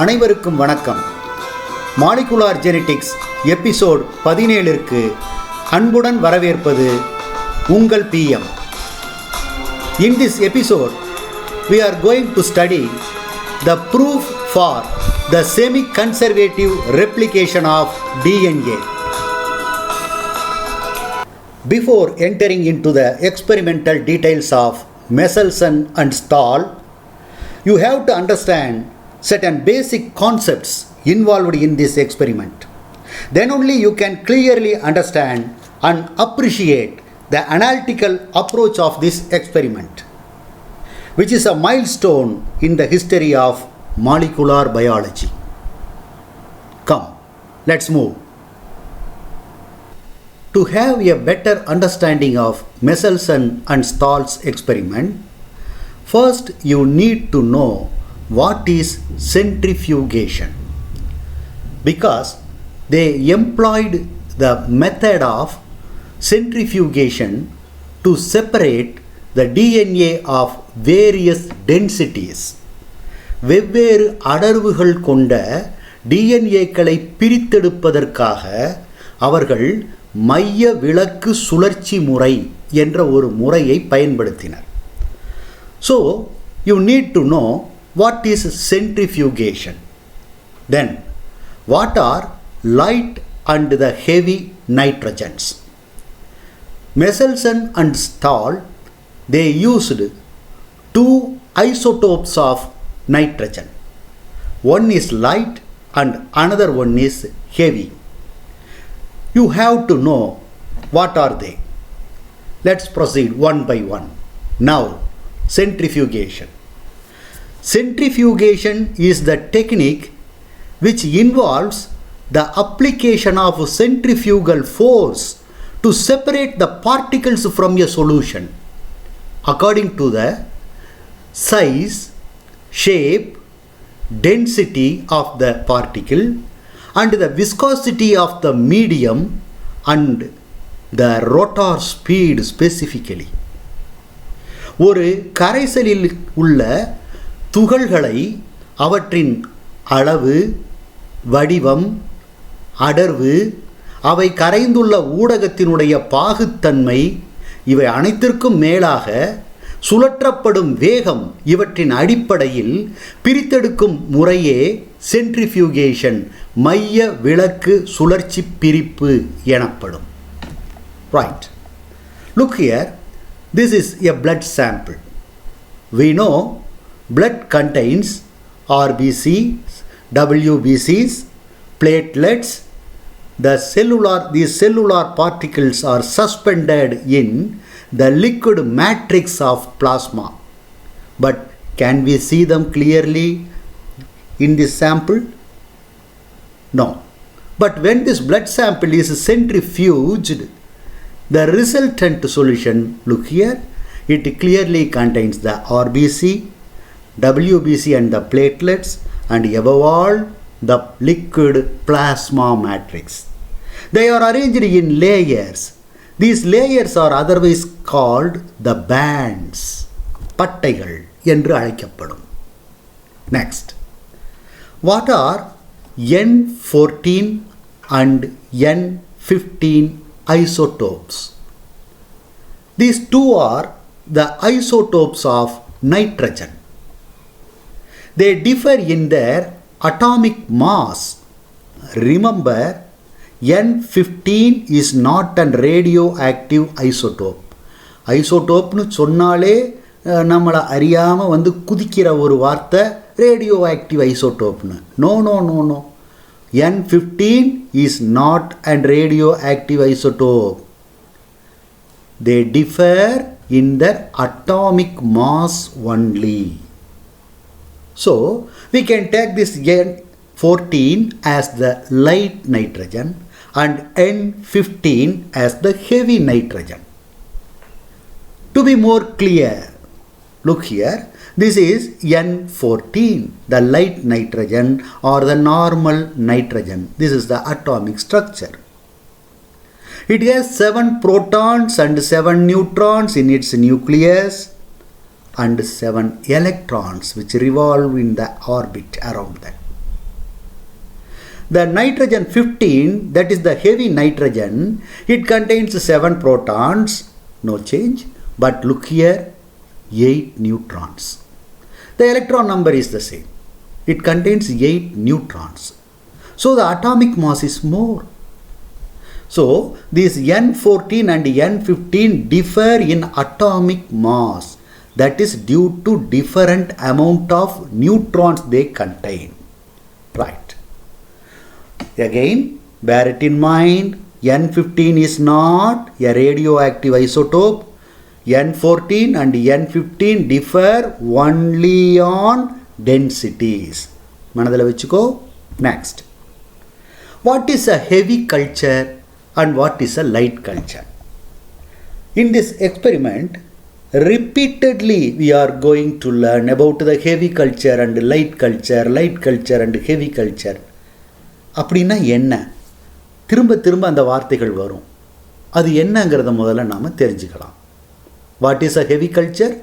அனைவருக்கும் வணக்கம். Molecular genetics episode 17ற்கு அன்புடன் வரவேற்பது உங்கள் PM. In this episode, we are going to study the proof for the semi-conservative replication of DNA. Before entering into the experimental details of Michelson and Stahl, you have to understand certain basic concepts involved in this experiment. Then only you can clearly understand and appreciate the analytical approach of this experiment, which is a milestone in the history of molecular biology. Come, let's move. To have a better understanding of Michelson and Stahl's experiment, first you need to know what is centrifugation, because they employed the method of centrifugation to separate the DNA of various densities. வெவ்வேறு அடர்வுகள் கொண்ட டிஎன்ஏக்களை பிரித்தெடுப்பதற்காக அவர்கள் மைய விலக்கு சுழற்சி முறை என்ற ஒரு முறையை பயன்படுத்தினர். So, you need to know what is centrifugation. Then, what are light and the heavy nitrogens? Michelson and Stahl, they used two isotopes of nitrogen. One is light and another one is heavy. You have to know what are they. Let's proceed one by one. Now, centrifugation. Centrifugation is the technique which involves the application of centrifugal force to separate the particles from a solution according to the size, shape, density of the particle and the viscosity of the medium and the rotor speed specifically. ஒரு கரைசலில் உள்ள துகள்களை அவற்றின் அளவு, வடிவம், அடர்வு, அவை கரைந்துள்ள ஊடகத்தினுடைய பாகுத்தன்மை, இவை அனைத்திற்கும் மேலாக சுழற்றப்படும் வேகம், இவற்றின் அடிப்படையில் பிரித்தெடுக்கும் முறையே சென்ட்ரிஃபியூகேஷன், மைய விலக்கு சுழற்சி பிரிப்பு எனப்படும். Right. Look here, this is a blood sample. We know blood contains RBCs, WBCs, platelets. These cellular particles are suspended in the liquid matrix of plasma. But can we see them clearly in this sample? No. But when this blood sample is centrifuged, the resultant solution, look here, it clearly contains the RBC, WBC and the platelets, and above all the liquid plasma matrix. They are arranged in layers. These layers are otherwise called the bands. பட்டைகள் என்று அழைக்கப்படும். Next, what are N14 and N15 isotopes? These two are the isotopes of nitrogen. They differ in their atomic mass. Remember, N15 is not a radioactive isotope. ஐசோடோப்னு சொன்னாலே நம்மளை அறியாமல் வந்து குதிக்கிற ஒரு வார்த்தை ரேடியோ ஆக்டிவ் ஐசோடோப்னு. No no no no, N15 is not a radioactive isotope. They differ in their atomic mass only. So, we can take this N14 as the light nitrogen and N15 as the heavy nitrogen. To be more clear, look here, this is N14, the light nitrogen or the normal nitrogen. This is the atomic structure. It has 7 protons and 7 neutrons in its nucleus and 7 electrons which revolve in the orbit around that. The nitrogen 15, that is the heavy nitrogen, it contains 7 protons, no change, but look here, 8 neutrons. The electron number is the same. It contains 8 neutrons. So the atomic mass is more. So these N14 and N15 differ in atomic mass. That is due to different amount of neutrons they contain. Right. Again, bear it in mind, N15 is not a radioactive isotope. N14 and N15 differ only on densities. Manadala vechiko. Next. What is a heavy culture and what is a light culture? In this experiment, repeatedly we are going to learn about the heavy culture and light culture and heavy culture. அப்படின்னா என்ன? திரும்ப திரும்ப அந்த வார்த்தைகள் வரும். அது என்னங்கிறத முதல்ல நாம தெரிஞ்சுக்கலாம். What is a heavy culture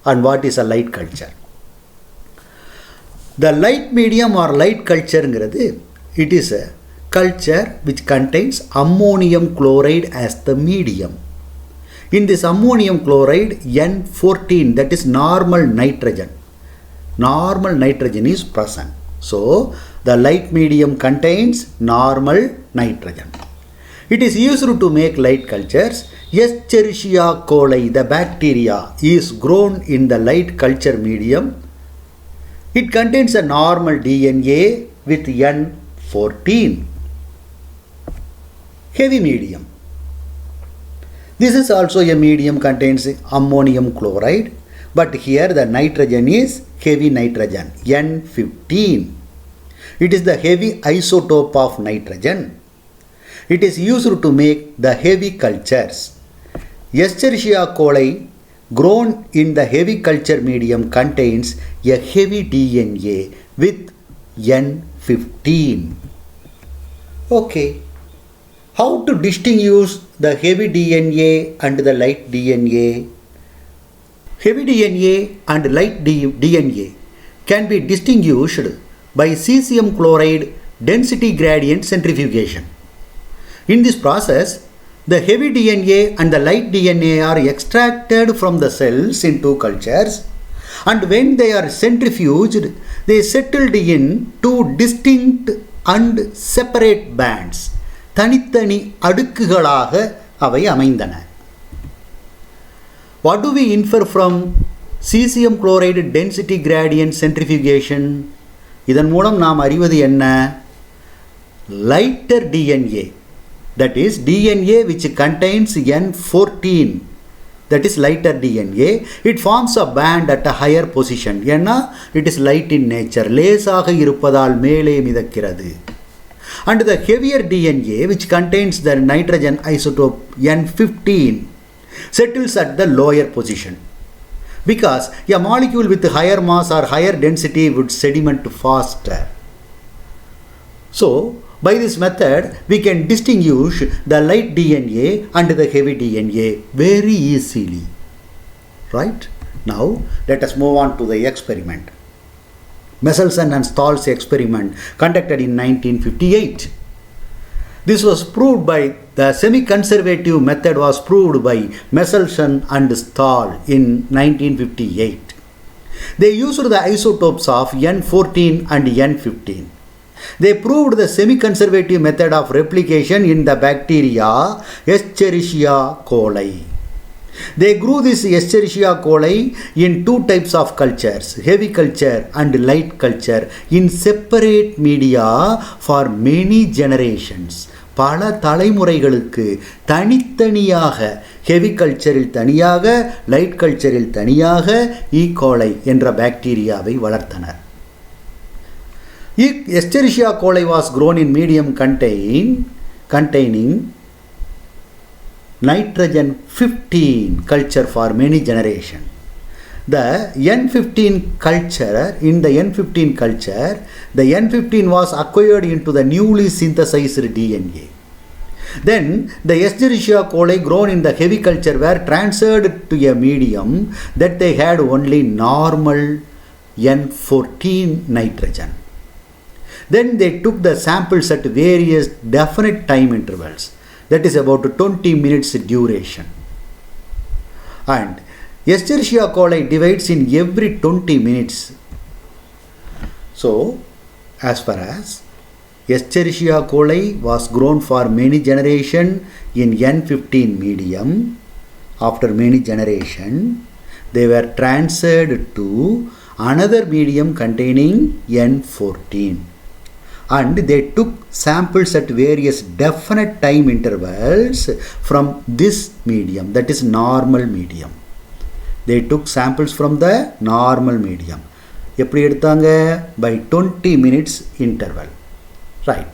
and what is a light culture? The light medium or light cultureங்கிறது, it is a culture which contains ammonium chloride as the medium. In this ammonium chloride, N14, that is normal nitrogen is present. So the light medium contains normal nitrogen. It is used to make light cultures. Escherichia coli, the bacteria, is grown in the light culture medium. It contains a normal DNA with N14. Heavy medium. This is also a medium contains ammonium chloride, but here the nitrogen is heavy nitrogen, N15. It is the heavy isotope of nitrogen. It is used to make the heavy cultures. Escherichia coli grown in the heavy culture medium contains a heavy DNA with N15. Okay. How to distinguish the heavy DNA and the light DNA? Heavy DNA and light DNA can be distinguished by cesium chloride density gradient centrifugation. In this process, the heavy DNA and the light DNA are extracted from the cells into cultures, and when they are centrifuged, they settled in two distinct and separate bands. தனித்தனி அடுக்குகளாக அவை அமைந்தன. What do we infer from cesium chloride density gradient centrifugation? இதன் மூலம் நாம் அறிவது என்ன? Lighter DNA, that is DNA which contains N14, that is lighter DNA, it forms a band at a higher position. ஏன்னா it is light in nature, லேசாக இருப்பதால் மேலே மிதக்கிறது. And the heavier DNA, which contains the nitrogen isotope N15, settles at the lower position, because a molecule with higher mass or higher density would sediment faster. So by this method we can distinguish the light DNA and the heavy DNA very easily. Right? Now let us move on to the experiment. Michelson and Stahl's experiment conducted in 1958. This was proved by the semi-conservative method was proved by Michelson and Stahl in 1958. They used the isotopes of N14 and N15. They proved the semi-conservative method of replication in the bacteria Escherichia coli. They grew this Escherichia coli in two types of cultures, heavy culture and light culture, in separate media for many generations. பல தலைமுறைகளுக்கு தனித்தனியாக heavy கல்ச்சரில் தனியாக light கல்ச்சரில் தனியாக E coli என்ற பாக்டீரியாவை வளர்த்தனர். Escherichia coli was grown in medium containing nitrogen 15 culture for many generations. The N15 culture, in the N15 culture, the N15 was acquired into the newly synthesized DNA. Then the Escherichia coli grown in the heavy culture were transferred to a medium that they had only normal N14 nitrogen. Then they took the samples at various definite time intervals, that is about 20 minutes duration. And Escherichia coli divides in every 20 minutes. So, as far as Escherichia coli was grown for many generations in N15 medium, after many generations, they were transferred to another medium containing N14. And they took samples at various definite time intervals from this medium, that is normal medium. They took samples from the normal medium. எப்படி எடுத்தாங்க? By 20 minutes interval. Right.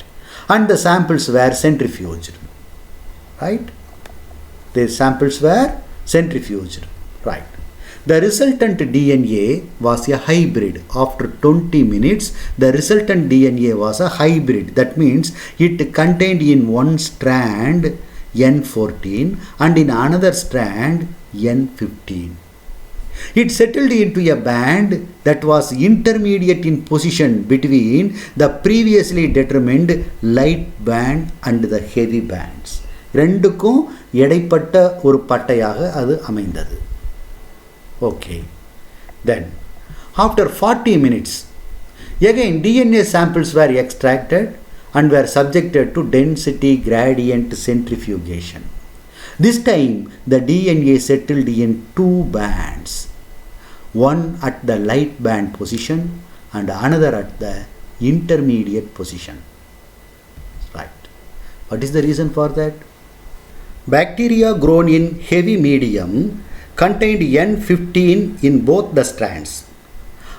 And the samples were centrifuged. Right. The samples were centrifuged. Right. The resultant DNA was a hybrid. After 20 minutes, the resultant DNA was a hybrid. That means it contained in one strand N14 and in another strand N15. It settled into a band that was intermediate in position between the previously determined light band and the heavy bands. ரெண்டுக்கும் இடைப்பட்ட ஒரு பட்டையாக அது அமைந்தது. Okay. Then, after 40 minutes, again DNA samples were extracted and were subjected to density gradient centrifugation. This time, the DNA settled in two bands, one at the light band position and another at the intermediate position. Right. What is the reason for that? Bacteria grown in heavy medium contained N15 in both the strands.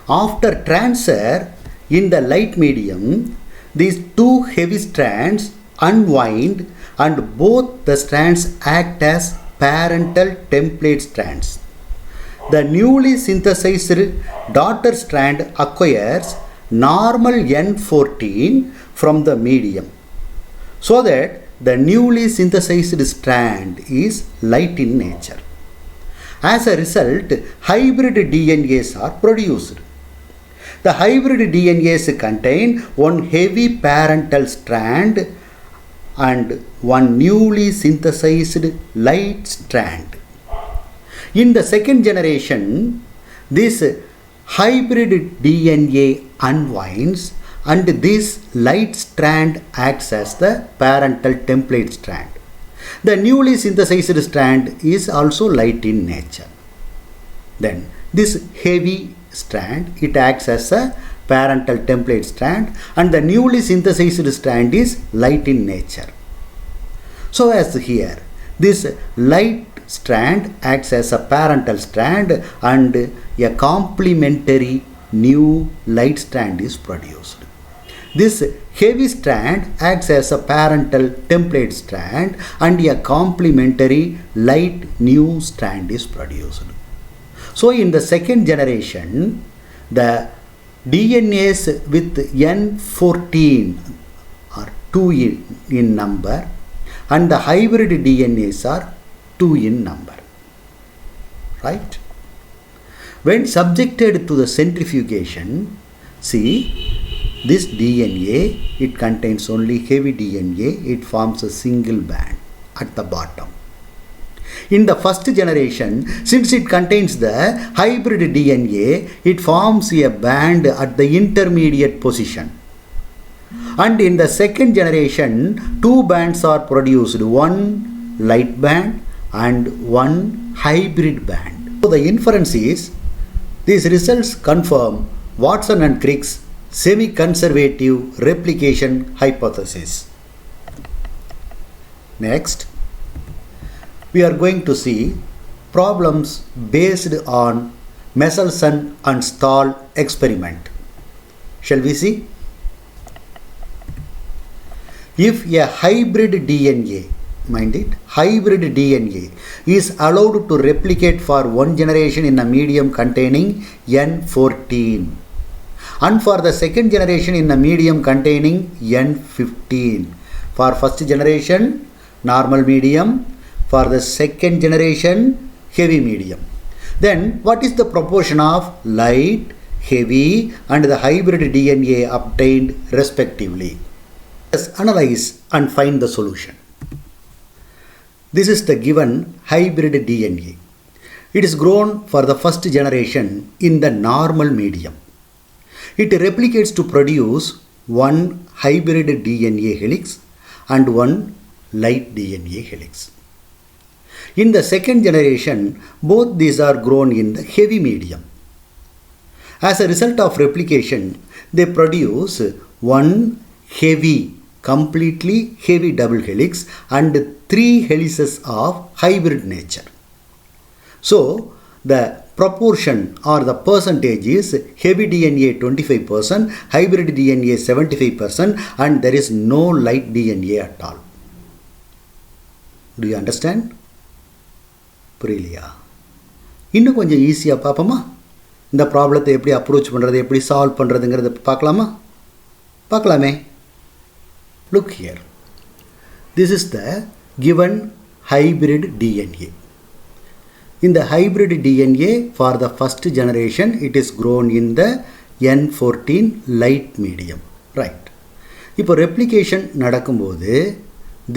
After transfer in the light medium, these two heavy strands unwind and both the strands act as parental template strands. The newly synthesized daughter strand acquires normal N14 from the medium, so that the newly synthesized strand is light in nature. As a result, hybrid DNAs are produced. The hybrid DNAs contain one heavy parental strand and one newly synthesized light strand. In the second generation, this hybrid DNA unwinds and this light strand acts as the parental template strand. The newly synthesized strand is also light in nature. Then this heavy strand, it acts as a parental template strand and the newly synthesized strand is light in nature. So as here, this light strand acts as a parental strand and a complementary new light strand is produced. This heavy strand acts as a parental template strand and a complementary light new strand is produced. So in the second generation, the DNAs with N14 are 2 in number and the hybrid DNAs are 2 in number. Right? When subjected to the centrifugation, see, this DNA, it contains only heavy DNA, it forms a single band at the bottom. In the first generation, since it contains the hybrid DNA, it forms a band at the intermediate position. And in the second generation, two bands are produced, one light band and one hybrid band. So the inference is, these results confirm Watson and Crick's semi-conservative replication hypothesis. Next, we are going to see problems based on Michelson and Stahl experiment. Shall we see? If a hybrid DNA, mind it, hybrid DNA is allowed to replicate for one generation in a medium containing N14 and for the second generation in a medium containing N15. For first generation, normal medium. For the second generation, heavy medium. Then what is the proportion of light, heavy and the hybrid DNA obtained respectively. Let us analyze and find the solution. This is the given hybrid DNA. It is grown for the first generation in the normal medium. It replicates to produce one hybrid DNA helix and one light DNA helix. In the second generation, both these are grown in the heavy medium. As a result of replication, they produce one heavy, completely heavy double helix and 3 helices of hybrid nature. So, the proportion or the percentage is heavy DNA 25%, hybrid DNA 75%, and there is no light DNA at all. Do you understand? புரியலையா? இன்னும் கொஞ்சம் ஈஸியாக பார்ப்போமா? இந்த ப்ராப்ளத்தை எப்படி approach பண்ணுறது, எப்படி சால்வ் பண்ணுறதுங்கிறத பார்க்கலாமா? பார்க்கலாமே. Look here. This is the given hybrid DNA. In the hybrid DNA for the first generation, it is grown in the N14 light medium. Right. இப்போ replication நடக்கும்போது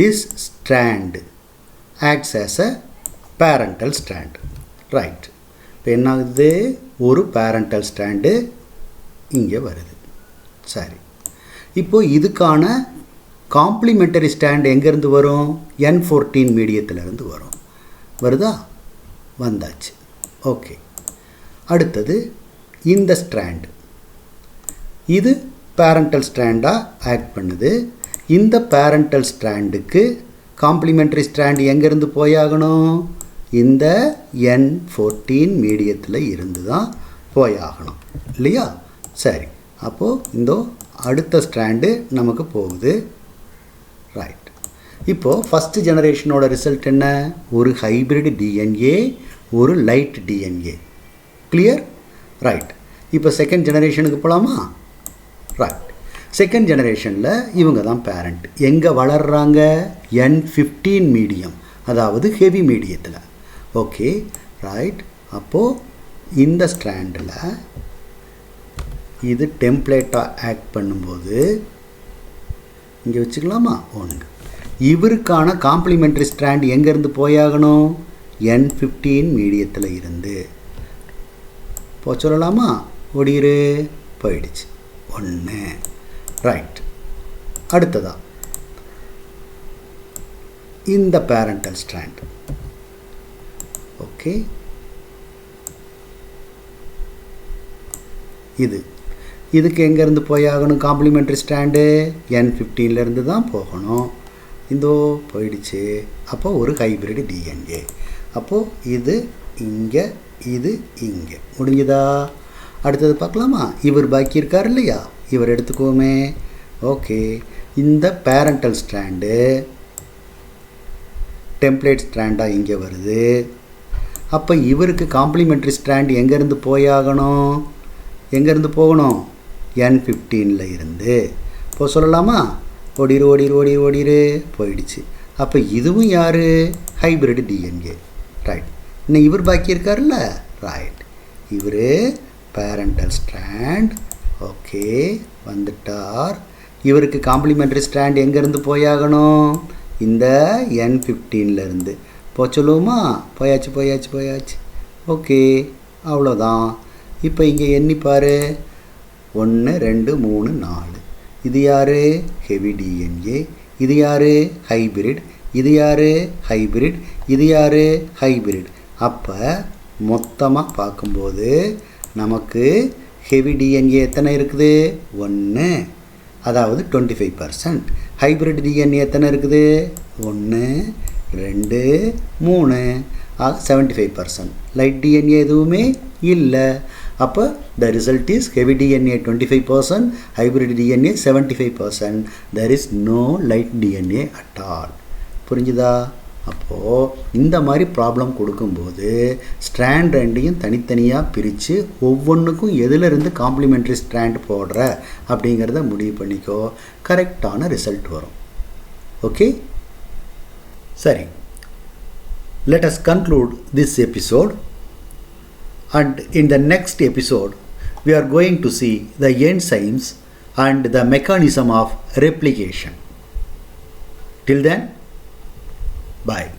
this strand acts as a parental strand. Right. இப்போ என்ன ஆகுது? ஒரு parental strand இங்கே வருது. சரி. இப்போ இதுக்கான காம்ப்ளிமெண்டரி ஸ்டாண்ட் எங்கேருந்து வரும்? N14 மீடியத்திலிருந்து வரும். வருதா? வந்தாச்சு. ஓகே. அடுத்தது இந்த ஸ்ட்ராண்ட், இது பேரண்டல் ஸ்ட்ராண்டாக ஆக்ட் பண்ணுது. இந்த பேரண்டல் ஸ்ட்ராண்டுக்கு காம்ப்ளிமெண்டரி ஸ்ட்ராண்ட் எங்கேருந்து போயாகணும்? இந்த N14 மீடியத்தில் இருந்து தான் போயாகணும் இல்லையா? சரி. அப்போது இந்த அடுத்த ஸ்ட்ராண்டு நமக்கு போகுது. ரைட். இப்போது ஃபஸ்ட்டு ஜெனரேஷனோட ரிசல்ட் என்ன? ஒரு ஹைப்ரிட் டிஎன்ஏ, ஒரு லைட் டிஎன்ஏ. கிளியர்? ரைட். இப்போ செகண்ட் ஜெனரேஷனுக்கு போகலாமா? ரைட். செகண்ட் ஜெனரேஷனில் இவங்க தான் பேரண்ட். எங்கே வளர்கிறாங்க? N15 மீடியம், அதாவது ஹெவி மீடியத்தில். ஓகே. ரைட். அப்போது இந்த ஸ்ட்ராண்டில் இது டெம்ப்ளேட்டாக ஆக்ட் பண்ணும்போது இங்கே வச்சுக்கலாமா? ஒன்று. இவருக்கான காம்ப்ளிமெண்ட்ரி ஸ்ட்ராண்ட் எங்கேருந்து போயாகணும்? N15 மீடியத்தில் இருந்து போ சொல்லலாமா? ஒடிரு போயிடுச்சு. ஒன்று. ரைட். அடுத்ததா இந்த பேரண்டல் ஸ்ட்ராண்ட். ஓகே. இதுக்கு எங்கேருந்து போயாகணும் காம்ப்ளிமெண்ட்ரி ஸ்டாண்டு? N15லேருந்து தான் போகணும். இந்தோ போயிடுச்சு. அப்போ ஒரு ஹைப்ரிட் டிஎன்ஏ. அப்போது இது இங்கே, இது இங்கே. முடிஞ்சுதா? அடுத்தது பார்க்கலாமா? இவர் பாக்கி இருக்கார் இல்லையா? இவர் எடுத்துக்கோமே. ஓகே. இந்த பேரண்டல் ஸ்ட்ராண்டு டெம்ப்ளேட் ஸ்ட்ராண்டாக இங்கே வருது. அப்போ இவருக்கு காம்ப்ளிமெண்ட்ரி ஸ்ட்ராண்ட் எங்கேருந்து போயாகணும்? எங்கேருந்து போகணும்? N15ல் இருந்து இப்போ சொல்லலாமா? ஓடிரு ஓடிரு ஓடிரு ஓடிரு போயிடுச்சு. அப்போ இதுவும் யார்? Hybrid DNA. ரைட். இன்னும் இவர் பாக்கி இருக்கார்ல? ரைட். இவர் பேரண்டல் ஸ்ட்ராண்ட். ஓகே. வந்துட்டார். இவருக்கு காம்ப்ளிமெண்ட்ரி ஸ்ட்ராண்ட் எங்கேருந்து போயாகணும்? இந்த N15லேருந்து போ சொல்லுவோமா? போயாச்சு போயாச்சு போயாச்சு. ஓகே. அவ்வளோதான். இப்போ இங்கே எண்ணிப்பார். 1 2 3 4. இது யார்? Heavy DNA. இது யார்? ஹைப்ரிட். இது யார்? ஹைப்ரிட். இது யார்? ஹைப்ரிட். அப்போ மொத்தமாக பார்க்கும்போது நமக்கு ஹெவி டிஎன்ஏ எத்தனை இருக்குது? 1, அதாவது 25%. ஹைப்ரிட் டிஎன்ஏ எத்தனை இருக்குது? 1 2 3, 75%. லைட் டிஎன்ஏ எதுவுமே இல்லை. அப்போ the result is heavy DNA 25%, hybrid DNA 75%. There is no light DNA at all. புரிஞ்சுதா? அப்போது இந்த மாதிரி ப்ராப்ளம் கொடுக்கும்போது ஸ்ட்ராண்ட் ரெண்டையும் தனித்தனியாக பிரித்து ஒவ்வொன்றுக்கும் எதிலிருந்து காம்ப்ளிமெண்ட்ரி ஸ்ட்ராண்ட் போடுற அப்படிங்கிறத முடிவு பண்ணிக்கோ. கரெக்டான ரிசல்ட் வரும். ஓகே. சரி. Let us conclude this episode, and in the next episode we are going to see the enzymes and the mechanism of replication. Till then, bye.